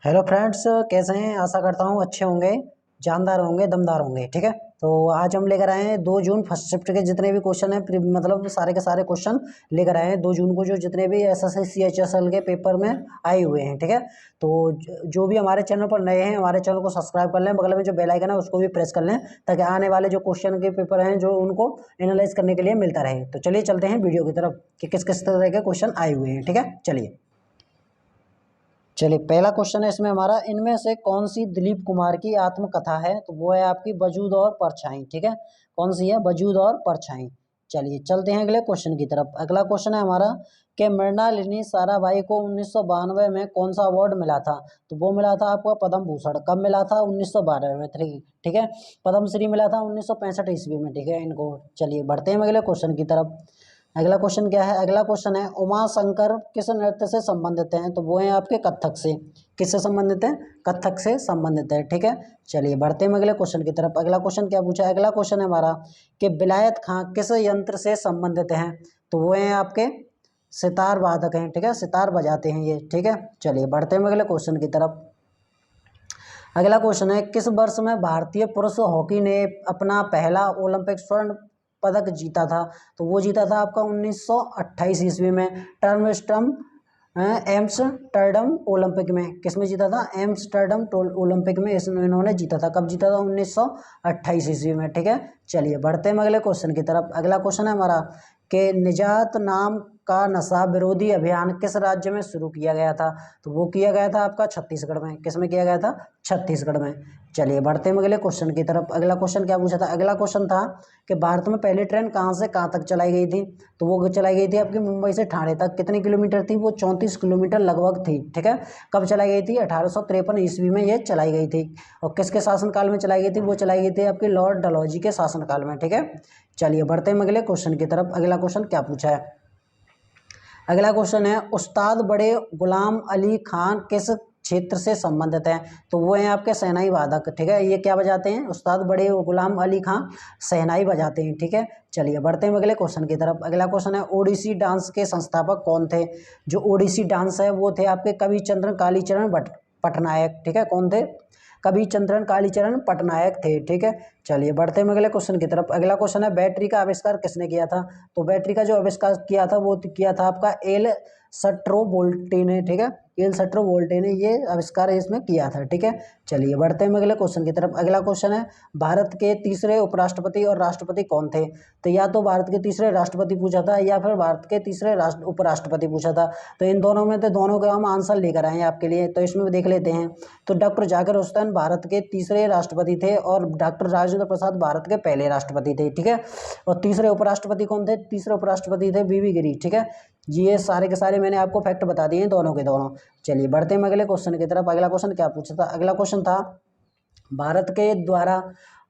Hello friends, कैसे हैं? आशा करता हूँ अच्छे होंगे, जानदार होंगे, दमदार होंगे। ठीक है, तो आज हम लेकर आए हैं 2 जून फर्स्ट शिफ्ट के जितने भी क्वेश्चन हैं, मतलब सारे के सारे क्वेश्चन लेकर आए हैं 2 जून को, जो जितने भी एसएससी सीएचएसएल के पेपर में आए हुए हैं। ठीक है, तो जो भी हमारे चैनल पर नए हैं, हमारे चैनल को सब्सक्राइब कर लें, बगल में जो बेल आइकन है उसको भी प्रेस कर लें, ताकि आने वाले जो क्वेश्चन के पेपर हैं जो उनको एनालाइज करने के लिए मिलता रहे। तो चलिए चलते हैं वीडियो की तरफ कि किस किस तरह के क्वेश्चन आए हुए हैं। ठीक है, चलिए पहला क्वेश्चन है इसमें हमारा, इनमें से कौन सी दिलीप कुमार की आत्मकथा है? तो वो है आपकी वजूद और परछाई। ठीक है, कौन सी है? वजूद और परछाई। चलिए चलते हैं अगले क्वेश्चन की तरफ। अगला क्वेश्चन है हमारा कि मृणालिनी साराभाई को 1992 में कौन सा अवार्ड मिला था? तो वो मिला था आपको पद्म भूषण। कब मिला था? 1992 में। ठीक है, पद्मश्री मिला था 1965 ईस्वी में। ठीक है इनको। चलिए बढ़ते हैं अगले क्वेश्चन की तरफ। अगला क्वेश्चन क्या है? अगला क्वेश्चन है, उमा शंकर किस नृत्य से संबंधित हैं? तो वो है आपके कथक से। किससे संबंधित है? कथक से संबंधित है। ठीक है, चलिए बढ़ते हैं अगले क्वेश्चन की तरफ। अगला क्वेश्चन क्या पूछा है? अगला क्वेश्चन है हमारा कि विलायत खां किस यंत्र से संबंधित हैं? तो वो हैं आपके सितार वादक हैं। ठीक है, सितार बजाते हैं ये। ठीक है, चलिए बढ़ते हैं अगले क्वेश्चन की तरफ। अगला क्वेश्चन है, किस वर्ष में भारतीय पुरुष हॉकी ने अपना पहला ओलंपिक स्वर्ण पदक जीता था? तो वो जीता था आपका 1928 ईस्वी में, टर्मस्टम एम्स्टर्डम ओलंपिक में। किस में जीता था? एम्स्टर्डम ओलंपिक में इसमें इन्होंने जीता था। कब जीता था? 1928 ईस्वी में। ठीक है, चलिए बढ़ते हैं अगले क्वेश्चन की तरफ। अगला क्वेश्चन है हमारा कि निजात नाम का नशा विरोधी अभियान किस राज्य में शुरू किया गया था? तो वो किया गया था आपका छत्तीसगढ़ में। किस में किया गया था? छत्तीसगढ़ में। चलिए बढ़ते हैं अगले क्वेश्चन की तरफ। अगला क्वेश्चन क्या पूछा था? अगला क्वेश्चन था कि भारत में पहली ट्रेन कहाँ से कहाँ तक चलाई गई थी? तो वो चलाई गई थी आपकी मुंबई से ठाणे तक। कितनी किलोमीटर थी वो? 34 किलोमीटर लगभग थी। ठीक है, कब चलाई गई थी? 1853 ईस्वी में ये चलाई गई थी। और किसके शासनकाल में चलाई गई थी? वो चलाई गई थी आपकी लॉर्ड डलहौजी के शासनकाल में। ठीक है, चलिए बढ़ते हैं अगले क्वेश्चन की तरफ। अगला क्वेश्चन क्या पूछा है? अगला क्वेश्चन है, उस्ताद बड़े गुलाम अली खान किस क्षेत्र से संबंधित हैं? तो वो हैं आपके शहनाई वादक। ठीक है, ये क्या बजाते हैं? उस्ताद बड़े गुलाम अली खान शहनाई बजाते हैं। ठीक है, चलिए बढ़ते हैं अगले क्वेश्चन की तरफ। अगला क्वेश्चन है, ओडिसी डांस के संस्थापक कौन थे? जो ओडिसी डांस है वो थे आपके कवि चंद्र कालीचरण पटनायक। ठीक है, कौन थे? कवि चंद्रन कालीचरण पटनायक थे। ठीक है, चलिए बढ़ते हैं अगले क्वेश्चन की तरफ। अगला क्वेश्चन है, बैटरी का आविष्कार किसने किया था? तो बैटरी का जो आविष्कार किया था वो किया था आपका एल सट्रोवोल्टे ने। ठीक है, एल सट्रोवोल्टे ने ये आविष्कार इसमें किया था। ठीक है, चलिए बढ़ते हैं अगले क्वेश्चन की तरफ। अगला क्वेश्चन है, भारत के तीसरे उपराष्ट्रपति और राष्ट्रपति कौन थे? तो या तो भारत के तीसरे राष्ट्रपति पूछा था या फिर भारत के तीसरे उपराष्ट्रपति पूछा था। तो इन दोनों में तो दोनों के हम आंसर लेकर आए हैं आपके लिए, तो इसमें भी देख लेते हैं। तो डॉक्टर जाकिर हुसैन भारत के तीसरे राष्ट्रपति थे और डॉक्टर राजेंद्र प्रसाद भारत के पहले राष्ट्रपति थे। ठीक है, और तीसरे उपराष्ट्रपति कौन थे? तीसरे उपराष्ट्रपति थे वीवी गिरी। ठीक है, ये सारे के सारे मैंने आपको फैक्ट बता दिए हैं दोनों के दोनों। चलिए बढ़ते हैं अगले क्वेश्चन की तरफ। अगला क्वेश्चन क्या पूछा था? अगला क्वेश्चन था, भारत के द्वारा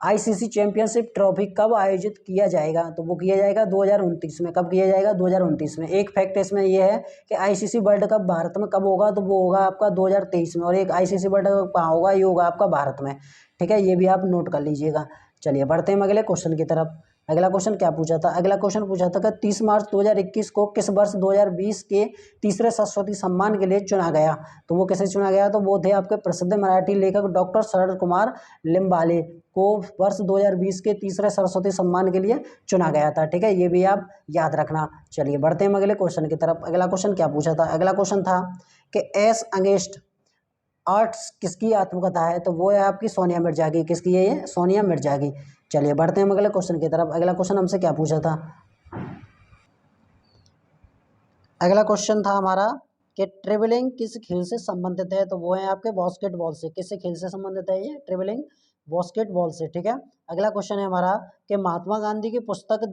आईसीसी चैंपियनशिप ट्रॉफी कब आयोजित किया जाएगा? तो वो किया जाएगा 2029 में। कब किया जाएगा? 2029 में। एक फैक्ट इसमें ये है कि आईसीसी वर्ल्ड कप भारत में कब होगा? तो वो होगा आपका 2023 में। और एक आईसीसी वर्ल्ड कप कहाँ होगा? ये होगा आपका भारत में। ठीक है, ये भी आप नोट कर लीजिएगा। चलिए बढ़ते हैं अगले क्वेश्चन की तरफ। अगला क्वेश्चन क्या पूछा था? अगला क्वेश्चन पूछा था कि 30 मार्च 2021 को किस वर्ष 2020 के तीसरे सरस्वती सम्मान के लिए चुना गया? तो वो कैसे चुना गया? तो वो थे आपके प्रसिद्ध मराठी लेखक डॉक्टर शरद कुमार लिम्बाले को वर्ष 2020 के तीसरे सरस्वती सम्मान के लिए चुना गया था। ठीक है, ये भी आप याद रखना। चलिए बढ़ते हैं अगले क्वेश्चन की तरफ। अगला क्वेश्चन क्या पूछा था? अगला क्वेश्चन था कि एस अंगेस्ट आर्ट्स किसकी आत्मकथा है? तो वो है आपकी सोनिया मिर्जा की। किसकी है ये? सोनिया मिर्जा की। चलिए बढ़ते हैं अगले क्वेश्चन की तरफ। अगला क्वेश्चन हमसे क्या पूछा था? अगला क्वेश्चन था हमारा कि ट्रेवलिंग किस खेल से संबंधित है? तो वो है आपके बास्केटबॉल से। किससे खेल से संबंधित है ये? ट्रेवलिंग बास्केटबॉल से। ठीक है, अगला क्वेश्चन है हमारा कि महात्मा गांधी की पुस्तक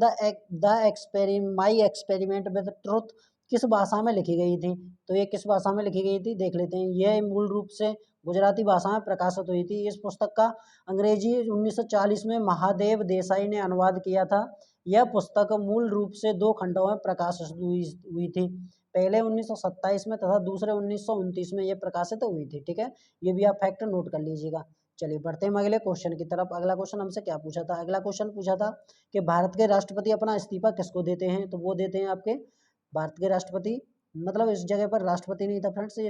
माई एक्सपेरिमेंट विद ट्रुथ किस भाषा में लिखी गई थी? तो ये किस भाषा में लिखी गई थी देख लेते हैं। यह मूल रूप से गुजराती भाषा में प्रकाशित हुई थी। इस पुस्तक का अंग्रेजी 1940 में महादेव देसाई ने अनुवाद किया था। यह पुस्तक मूल रूप से 2 खंडों में प्रकाशित हुई थी, पहले 1927 में तथा दूसरे 1929 में ये प्रकाशित हुई थी। ठीक है, ये भी आप फैक्ट नोट कर लीजिएगा। चलिए बढ़ते हैं अगले क्वेश्चन की तरफ। अगला क्वेश्चन हमसे क्या पूछा था? अगला क्वेश्चन पूछा था कि भारत के राष्ट्रपति अपना इस्तीफा किसको देते हैं? तो वो देते हैं आपके भारत के राष्ट्रपति मतलब इस जगह पर राष्ट्रपति नहीं था फ्रेंड्स, ये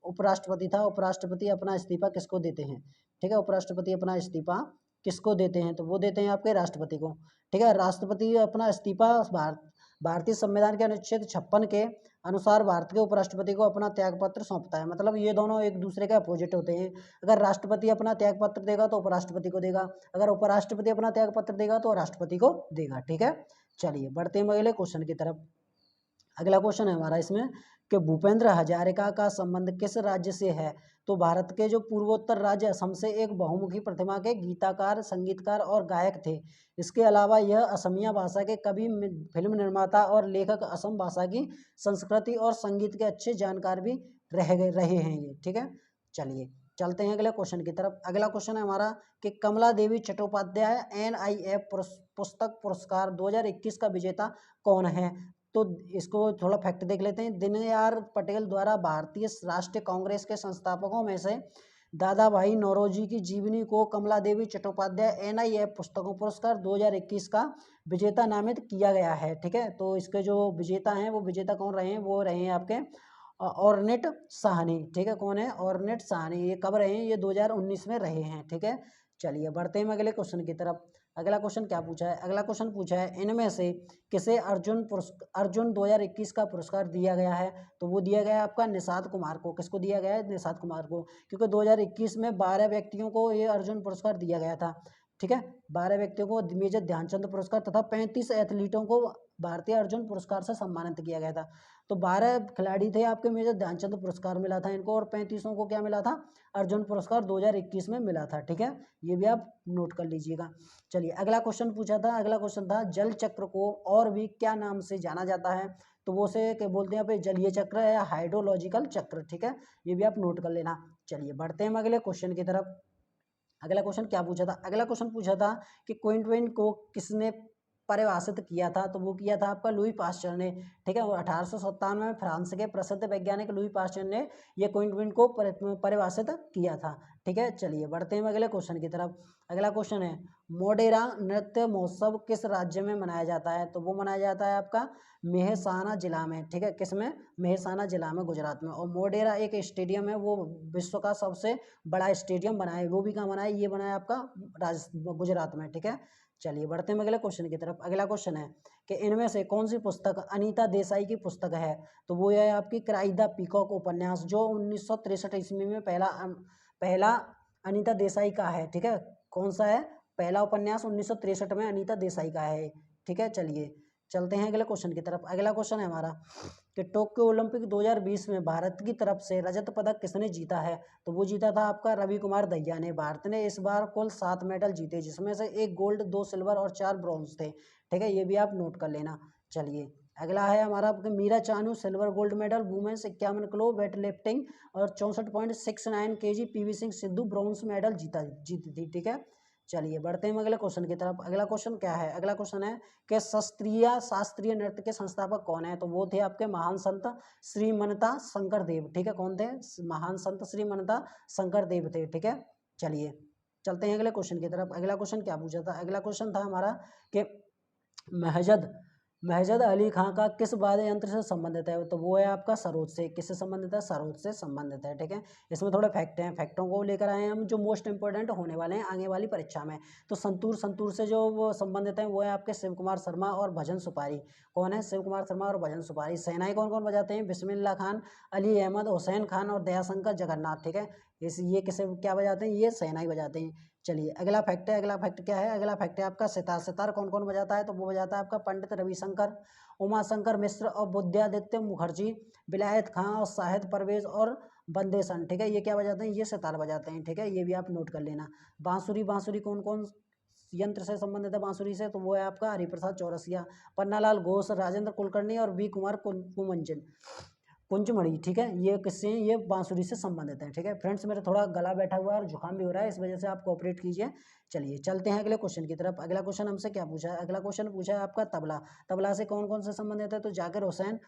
उपराष्ट्रपति था। उपराष्ट्रपति अपना इस्तीफा किसको देते हैं, ठीक है, उपराष्ट्रपति अपना इस्तीफा किसको देते हैं, तो वो देते हैं आपके राष्ट्रपति को, ठीक है। राष्ट्रपति अपना इस्तीफा भारतीय संविधान के अनुच्छेद 56 के अनुसार भारत के उपराष्ट्रपति को अपना त्याग पत्र सौंपता है। मतलब ये दोनों एक दूसरे के अपोजिट होते हैं। अगर राष्ट्रपति अपना त्याग पत्र देगा तो उपराष्ट्रपति को देगा, अगर उपराष्ट्रपति अपना त्याग पत्र देगा तो राष्ट्रपति को देगा, ठीक है। चलिए बढ़ते हैं अगले क्वेश्चन की तरफ। अगला क्वेश्चन है हमारा इसमें कि भूपेंद्र हजारिका का संबंध किस राज्य से है, तो भारत के जो पूर्वोत्तर राज्य असम से एक बहुमुखी प्रतिमा के गीतकार, संगीतकार और गायक थे। इसके अलावा यह असमिया भाषा के कवि, फिल्म निर्माता और लेखक, असम भाषा की संस्कृति और संगीत के अच्छे जानकार भी रहे हैं ये, ठीक है। चलिए चलते हैं अगले क्वेश्चन की तरफ। अगला क्वेश्चन है हमारा कि कमला देवी चट्टोपाध्याय NIF पुस्तक पुरस्कार 2021 का विजेता कौन है, तो इसको थोड़ा फैक्ट देख लेते हैं। दीनदयाल पटेल द्वारा भारतीय राष्ट्रीय कांग्रेस के संस्थापकों में से दादा भाई नौरोजी की जीवनी को कमला देवी चट्टोपाध्याय NIF पुस्तकों पुरस्कार 2021 का विजेता नामित किया गया है, ठीक है। तो इसके जो विजेता हैं वो विजेता कौन रहे हैं, वो रहे हैं आपके ऑर्नेट साहनी, ठीक है। कौन है, ऑर्नेट साहनी। ये कब रहे हैं, ये 2019 में रहे हैं, ठीक है। चलिए बढ़ते हैं अगले क्वेश्चन की तरफ। अगला क्वेश्चन क्या पूछा है, अगला क्वेश्चन पूछा है इनमें से किसे अर्जुन 2021 का पुरस्कार दिया गया है, तो वो दिया गया है आपका निषाद कुमार को। किसको दिया गया है, निषाद कुमार को, क्योंकि 2021 में 12 व्यक्तियों को ये अर्जुन पुरस्कार दिया गया था, ठीक है। 12 व्यक्तियों को मेजर ध्यानचंद पुरस्कार तथा 35 एथलीटों को भारतीय अर्जुन पुरस्कार से सम्मानित किया गया था। तो 12 खिलाड़ी थे आपके, मेजर ध्यानचंद पुरस्कार मिला था इनको, और 35 को क्या मिला था, अर्जुन पुरस्कार 2021 में मिला था, ठीक है। ये भी आप नोट कर लीजिएगा। चलिए अगला क्वेश्चन पूछा था, अगला क्वेश्चन था जल चक्र को और भी क्या नाम से जाना जाता है, तो वो से क्या बोलते हैं, जलीय चक्र या हाइड्रोलॉजिकल चक्र, ठीक है। ये भी आप नोट कर लेना। चलिए बढ़ते हैं अगले क्वेश्चन की तरफ। अगला क्वेश्चन क्या पूछा था, अगला क्वेश्चन पूछा था कि क्विंटविन को किसने परिभाषित किया था, तो वो किया था आपका लुई पास्चर ने, ठीक है। 1857 में फ्रांस के प्रसिद्ध वैज्ञानिक लुई पास्चर ने ये क्विंटविन को परिभाषित किया था, ठीक है। चलिए बढ़ते हैं अगले क्वेश्चन की तरफ। अगला क्वेश्चन है मोढेरा नृत्य महोत्सव किस राज्य में मनाया जाता है, तो वो मनाया जाता है आपका मेहसाना जिला में, ठीक है। किसमें, मेहसाना जिला में, गुजरात में। और मोढेरा एक स्टेडियम है, वो विश्व का सबसे बड़ा स्टेडियम बना है, वो भी कहाँ बना है, ये बना है आपका गुजरात में, ठीक है। चलिए बढ़ते हैं अगले क्वेश्चन की तरफ। अगला क्वेश्चन है कि इनमें से कौन सी पुस्तक अनीता देसाई की पुस्तक है, तो वो है आपकी क्राई द पीकॉक उपन्यास, जो 1963 ईस्वी में पहला अनीता देसाई का है, ठीक है। कौन सा है, पहला उपन्यास 1963 में अनीता देसाई का है, ठीक है। चलिए चलते हैं अगले क्वेश्चन की तरफ। अगला क्वेश्चन है हमारा कि टोक्यो ओलंपिक 2020 में भारत की तरफ से रजत पदक किसने जीता है, तो वो जीता था आपका रवि कुमार दहिया ने। भारत ने इस बार कुल 7 मेडल जीते, जिसमें से 1 गोल्ड, 2 सिल्वर और 4 ब्रॉन्ज थे, ठीक है। ये भी आप नोट कर लेना। चलिए अगला है हमारा Meera Chanu silver gold medal women's 51 kilo weightlifting और 64.69 kg, PV Singh Sidhu bronze medal जीती थी, ठीक है। चलिए बढ़ते हैं अगले क्वेश्चन की तरफ। अगला क्वेश्चन क्या है, अगला क्वेश्चन है कि शास्त्रीय नृत्य के संस्थापक कौन है, तो वो थे आपके महान संत श्री मनता शंकर देव, ठीक है। कौन थे, महान संत श्री मनता शंकर देव थे, ठीक है। चलिए चलते हैं अगले क्वेश्चन की तरफ। अगला क्वेश्चन क्या पूछा था, अगला क्वेश्चन था हमारा कि महजद अली खां का किस वाद्य यंत्र से संबंधित है, तो वो है आपका सरोद से। किससे संबंधित है, सरोद से संबंधित है, ठीक है। इसमें थोड़े फैक्ट हैं, फैक्टों को लेकर आए हैं हम, जो मोस्ट इंपोर्टेंट होने वाले हैं आगे वाली परीक्षा में। तो संतूर से जो वो संबंधित हैं वो है आपके शिव कुमार शर्मा और भजन सुपारी। कौन है, शिव कुमार शर्मा और भजन सुपारी। सेनाई कौन कौन बजाते हैं, बिस्मिल्लाह खान, अली अहमद, हुसैन खान और दयाशंकर जगन्नाथ, ठीक है। ये किसे क्या बजाते हैं, ये सेनाई बजाते हैं। चलिए अगला फैक्ट है, अगला फैक्ट क्या है, अगला फैक्ट है आपका सितार कौन कौन बजाता है, तो वो बजाता है आपका पंडित रविशंकर, उमाशंकर मिश्र और बुद्धादित्य मुखर्जी, विलायत खां और शाहिद परवेज और बंदेसन, ठीक है। ये क्या बजाते हैं, ये सितार बजाते हैं, ठीक है। ये भी आप नोट कर लेना। बांसुरी कौन कौन यंत्र से संबंधित है बांसुरी से, तो वो है आपका हरिप्रसाद चौरसिया, पन्नालाल घोष, राजेंद्र कुलकर्णी और वी कुमार कुंजमणि, ठीक है। ये किससे, ये बांसुरी से संबंधित है, ठीक है। फ्रेंड्स मेरा थोड़ा गला बैठा हुआ है और जुकाम भी हो रहा है, इस वजह से आप कोऑपरेट कीजिए। चलिए चलते हैं अगले क्वेश्चन की तरफ। अगला क्वेश्चन हमसे क्या पूछा है, अगला क्वेश्चन पूछा है आपका तबला से कौन कौन से संबंधित है, तो जाकिर हुसैन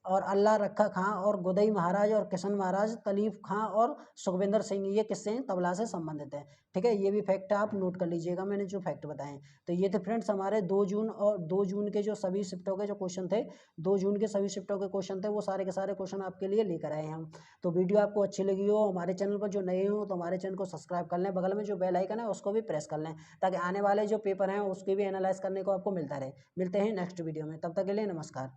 और अल्लाह रखा खां और गुदई महाराज और किशन महाराज, तलीफ खां और सुखविंदर सिंह, ये किससे हैं? तबला से संबंधित है। ठीक है, ये भी फैक्ट आप नोट कर लीजिएगा, मैंने जो फैक्ट बताए। तो ये थे फ्रेंड्स हमारे 2 जून और 2 जून के जो सभी शिफ्टों के जो क्वेश्चन थे, 2 जून के सभी शिफ्टों के क्वेश्चन थे, वो सारे के सारे क्वेश्चन आपके लिए लेकर आए हम। तो वीडियो आपको अच्छी लगी हो, हमारे चैनल पर जो नए हो तो हमारे चैनल को सब्सक्राइब कर लें, बगल में जो बेल आइकन है उसको भी प्रेस कर लें, ताकि आने वाले जो पेपर हैं उसके भी एनालाइज करने को आपको मिलता रहे। मिलते हैं नेक्स्ट वीडियो में, तब तक के लिए नमस्कार।